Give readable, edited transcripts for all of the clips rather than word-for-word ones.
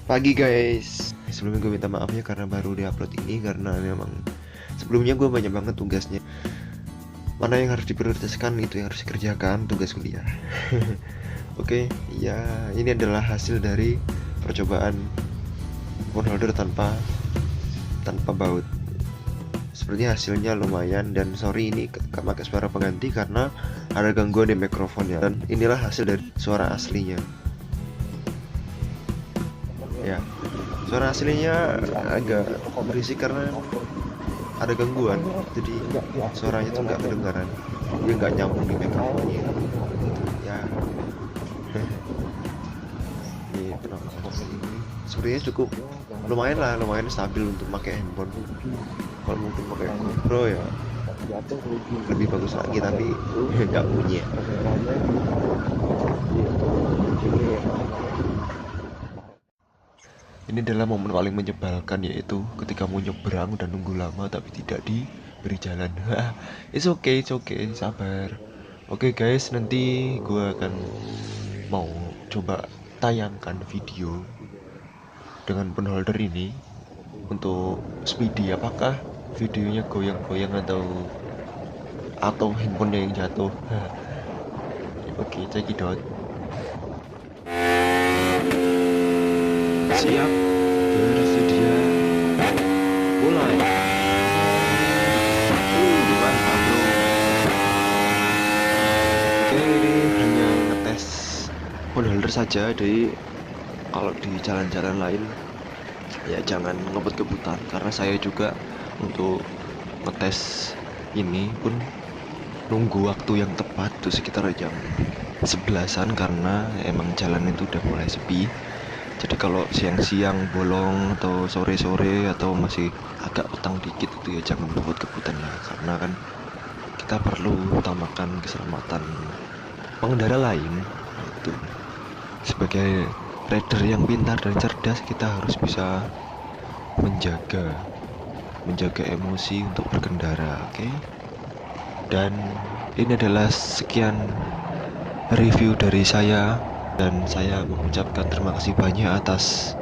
Pagi guys. Sebelumnya gue minta maaf ya karena baru diupload ini, karena memang sebelumnya gue banyak banget tugasnya. Mana yang harus diprioritaskan itu yang harus dikerjakan, tugas kuliah. Oke, ya ini adalah hasil dari percobaan phone holder tanpa baut. Sepertinya hasilnya lumayan, dan sorry ini gak pakai suara pengganti karena ada gangguan di mikrofonnya. Dan inilah hasil dari suara aslinya. Ya, suara aslinya agak berisik karena ada gangguan, jadi suaranya tuh nggak kedengaran, dia nggak nyambung di mikrofonnya ya. Gitu. Sebenarnya cukup lumayan stabil untuk pakai handphone. Kalau mungkin pakai GoPro ya lebih bagus lagi, tapi nggak punya. Ini adalah momen paling menyebalkan, yaitu ketika mau nyebrang dan nunggu lama tapi tidak diberi jalan. It's okay, sabar. Oke guys, nanti gue akan mau coba tayangkan video dengan penholder ini untuk speedy. Apakah videonya goyang-goyang atau handphonenya yang jatuh? Oke, check it out. Siap, bersedia, mulai. Mantap bro. Oke, ini hanya ngetes phone holder saja. Jadi kalau di jalan-jalan lain ya jangan ngebut-ngebutan, karena saya juga untuk ngetes ini pun nunggu waktu yang tepat tuh sekitar jam 11-an, karena emang jalan itu udah mulai sepi. Jadi kalau siang-siang bolong atau sore-sore atau masih agak petang dikit itu ya jangan ngebut-ngebutan lah, karena kan kita perlu utamakan keselamatan pengendara lain. Itu sebagai rider yang pintar dan cerdas, kita harus bisa menjaga emosi untuk berkendara, oke? Dan ini adalah sekian review dari saya, dan saya mengucapkan terima kasih banyak atas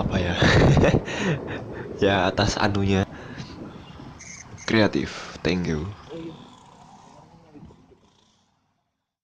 apa ya? Ya, atas anunya kreatif. Thank you.